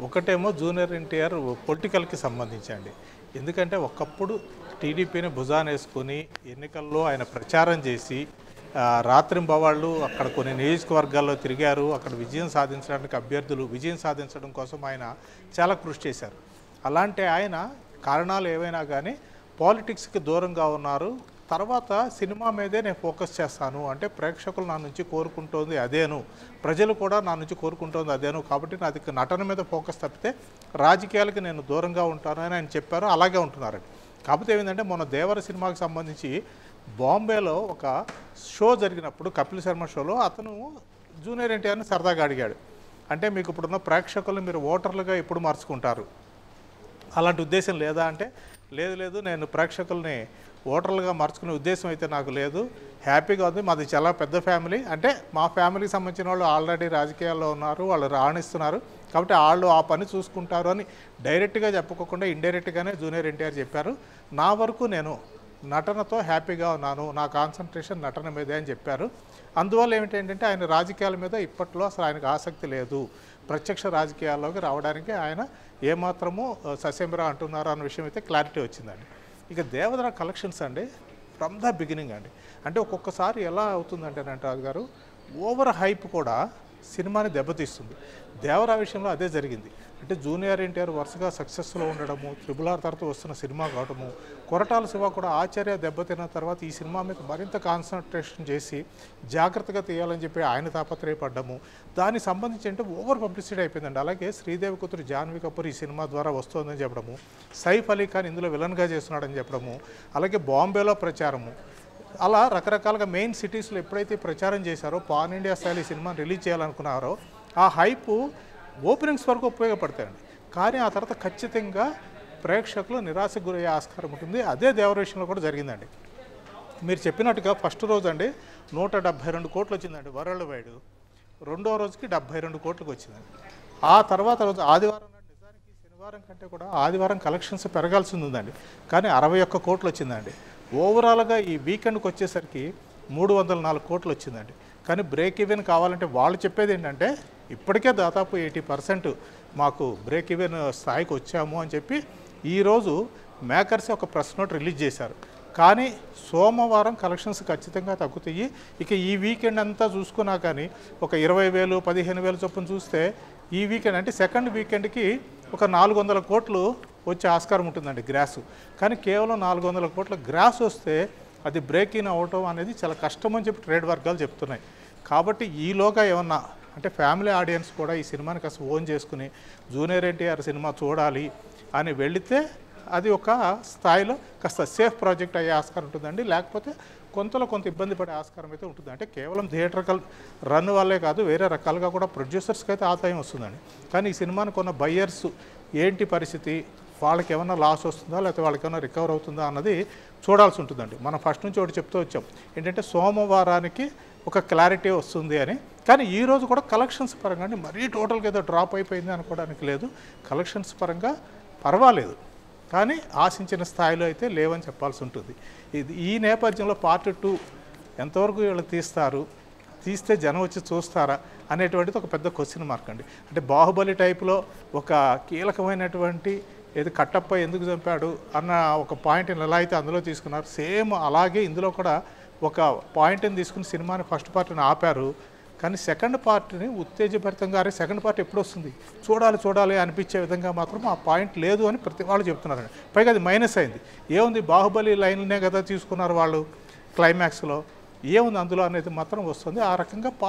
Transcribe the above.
ఒకటేమో జూనియర్ ఎన్టీఆర్ పొలిటికల్‌కి సంబంధించండి. ఎందుకంటే ఒకప్పుడు టీడీపీని భుజానేసుకొని ఎన్నికల్లో ఆయన ప్రచారం చేసి రాత్రింబవళ్ళు అక్కడ కొన్ని నియోజకవర్గాల్లో తిరిగారు. అక్కడ విజయం సాధించడానికి అభ్యర్థులు విజయం సాధించడం కోసం ఆయన చాలా కృషి చేశారు. అలాంటి ఆయన కారణాలు ఏవైనా కానీ పాలిటిక్స్‌కి దూరంగా ఉన్నారు. తర్వాత సినిమా మీదే నేను ఫోకస్ చేస్తాను అంటే ప్రేక్షకులు నా నుంచి కోరుకుంటోంది అదేను, ప్రజలు కూడా నా నుంచి కోరుకుంటోంది అదేను, కాబట్టి నాది నటన మీద ఫోకస్ తప్పితే రాజకీయాలకి నేను దూరంగా ఉంటాను అని ఆయన చెప్పారు. అలాగే ఉంటున్నారండి. కాకపోతే ఏమైందంటే మొన్న దేవర సినిమాకి సంబంధించి బాంబేలో ఒక షో జరిగినప్పుడు కపిల్ శర్మ షోలో అతను జూనియర్ ఎన్టీఆర్ని సరదాగా అడిగాడు. అంటే మీకు ఇప్పుడున్న ప్రేక్షకులు మీరు ఓటర్లుగా ఎప్పుడు మార్చుకుంటారు, అలాంటి ఉద్దేశం లేదా అంటే లేదు లేదు నేను ప్రేక్షకుల్ని ఓటర్లుగా మార్చుకునే ఉద్దేశం అయితే నాకు లేదు, హ్యాపీగా ఉంది, మాది చాలా పెద్ద ఫ్యామిలీ, అంటే మా ఫ్యామిలీకి సంబంధించిన వాళ్ళు ఆల్రెడీ రాజకీయాల్లో ఉన్నారు, వాళ్ళు రాణిస్తున్నారు, కాబట్టి వాళ్ళు ఆ పని చూసుకుంటారు అని డైరెక్ట్గా చెప్పుకోకుండా ఇండైరెక్ట్గానే జూనియర్ ఎన్టీఆర్ చెప్పారు. నా వరకు నేను నటనతో హ్యాపీగా ఉన్నాను, నా కాన్సన్ట్రేషన్ నటన మీదే అని చెప్పారు. అందువల్ల ఏమిటంటే ఆయన రాజకీయాల మీద ఇప్పట్లో అసలు ఆయనకు ఆసక్తి లేదు, ప్రత్యక్ష రాజకీయాల్లోకి రావడానికి ఆయన ఏమాత్రము ససేమిరా అంటున్నారు అన్న విషయం అయితే క్లారిటీ వచ్చిందండి. ఇక దేవదర కలెక్షన్స్ అండి ఫ్రమ్ ద బిగినింగ్ అండి, అంటే ఒక్కొక్కసారి ఎలా అవుతుందంటే రాజు గారు ఓవర్ హైప్ కూడా సినిమాని దెబ్బతీస్తుంది. దేవరా విషయంలో అదే జరిగింది. అంటే జూనియర్ ఎన్టీఆర్ వరుసగా సక్సెస్లో ఉండడము, త్రిబుల్ ఆర్ తర్వాత వస్తున్న సినిమా కావడము, కొరటాల శివ కూడా ఆచార్య దెబ్బతిన్న తర్వాత ఈ సినిమా మీద మరింత కాన్సన్ట్రేషన్ చేసి జాగ్రత్తగా తీయాలని చెప్పి ఆయన తాపత్రయపడ్డము, దానికి సంబంధించి అంటే ఓవర్ పబ్లిసిటీ అయిపోయిందండి. అలాగే శ్రీదేవి కూతురు జాన్వీ కపూర్ ఈ సినిమా ద్వారా వస్తుందని చెప్పడము, సైఫ్ అలీ ఖాన్ ఇందులో విలన్గా చేస్తున్నాడని చెప్పడము, అలాగే బాంబేలో ప్రచారము, అలా రకరకాలుగా మెయిన్ సిటీస్లో ఎప్పుడైతే ప్రచారం చేశారో పాన్ ఇండియా స్టైల్ ఈ సినిమాని రిలీజ్ చేయాలనుకున్నారో ఆ హైపు ఓపెనింగ్స్ వరకు ఉపయోగపడతాయండి. కానీ ఆ తర్వాత ఖచ్చితంగా ప్రేక్షకులు నిరాశకు గురయ్యే ఆస్కారం ఉంటుంది. అదే దేవర విషయంలో కూడా జరిగిందండి. మీరు చెప్పినట్టుగా ఫస్ట్ రోజు అండి 172 కోట్లు వచ్చిందండి వరల్డ్ వైడ్, రెండో రోజుకి 72 కోట్లకు వచ్చిందండి. ఆ తర్వాత రోజు ఆదివారం నాడు నిజానికి శనివారం కంటే కూడా ఆదివారం కలెక్షన్స్ పెరగాల్సి ఉందండి, కానీ 61 కోట్లు వచ్చిందండి. ఓవరాల్గా ఈ వీకెండ్కి వచ్చేసరికి 304 కోట్లు వచ్చిందండి. కానీ బ్రేక్ ఈవెన్ కావాలంటే వాళ్ళు చెప్పేది ఏంటంటే ఇప్పటికే దాదాపు 80% మాకు బ్రేక్ ఈవెన్ స్థాయికి వచ్చాము అని చెప్పి ఈరోజు మేకర్స్ ఒక ప్రెస్ నోట్ రిలీజ్ చేశారు. కానీ సోమవారం కలెక్షన్స్ ఖచ్చితంగా తగ్గుతాయి. ఇక ఈ వీకెండ్ అంతా చూసుకున్నా కానీ ఒక 20,000 15,000 చొప్పున చూస్తే ఈ వీకెండ్ అంటే సెకండ్ వీకెండ్కి ఒక 400 కోట్లు వచ్చే ఆస్కారం ఉంటుందండి గ్రాస్. కానీ కేవలం 400 కోట్ల గ్రాస్ వస్తే అది బ్రేక్ ఇన్ అవటం అనేది చాలా కష్టం అని చెప్పి ట్రేడ్ వర్గాలు చెప్తున్నాయి. కాబట్టి ఈలోగా ఏమన్నా అంటే ఫ్యామిలీ ఆడియన్స్ కూడా ఈ సినిమాని కాస్త ఓన్ చేసుకుని జూనియర్ ఎన్టీఆర్ సినిమా చూడాలి అని వెళితే అది ఒక స్థాయిలో కాస్త సేఫ్ ప్రాజెక్ట్ అయ్యే ఆస్కారం ఉంటుందండి. లేకపోతే కొంత ఇబ్బంది పడే ఆస్కారం అయితే ఉంటుంది. అంటే కేవలం థియేటర్కల్ రన్ వల్లే కాదు, వేరే రకాలుగా కూడా ప్రొడ్యూసర్స్కి అయితే ఆదాయం వస్తుందండి. కానీ ఈ సినిమాని కొన్న బయ్యర్స్ ఏంటి పరిస్థితి, వాళ్ళకి ఏమైనా లాస్ వస్తుందా లేకపోతే వాళ్ళకి ఏమైనా రికవర్ అవుతుందా అన్నది చూడాల్సి ఉంటుందండి. మనం ఫస్ట్ నుంచి ఒకటి చెప్తూ వచ్చాం ఏంటంటే సోమవారానికి ఒక క్లారిటీ వస్తుంది అని. కానీ ఈరోజు కూడా కలెక్షన్స్ పరంగా అండి మరీ టోటల్గా ఏదో డ్రాప్ అయిపోయింది అనుకోవడానికి లేదు, కలెక్షన్స్ పరంగా పర్వాలేదు, కానీ ఆశించిన స్థాయిలో అయితే లేవని చెప్పాల్సి ఉంటుంది. ఈ నేపథ్యంలో పార్ట్ 2 ఎంతవరకు వీళ్ళు తీస్తారు, తీస్తే జనం వచ్చి చూస్తారా అనేటువంటిది ఒక పెద్ద క్వశ్చన్ మార్క్ అండి. అంటే బాహుబలి టైప్లో ఒక కీలకమైనటువంటి ఏది కట్టప్ప ఎందుకు చంపాడు అన్న ఒక పాయింట్ని ఎలా అయితే అందులో తీసుకున్నారు, సేమ్ అలాగే ఇందులో కూడా ఒక పాయింట్ని తీసుకుని సినిమాని ఫస్ట్ పార్ట్ని ఆపారు. కానీ సెకండ్ పార్ట్ని ఉత్తేజభరితంగా సెకండ్ పార్ట్ ఎప్పుడు వస్తుంది చూడాలి అనిపించే విధంగా మాత్రం ఆ పాయింట్ లేదు అని ప్రతి వాళ్ళు చెప్తున్నారండి. పైగా అది మైనస్ అయింది. ఏముంది బాహుబలి లైన్లనే కదా తీసుకున్నారు వాళ్ళు క్లైమాక్స్లో, ఏముంది అందులో అనేది మాత్రం వస్తుంది. ఆ రకంగా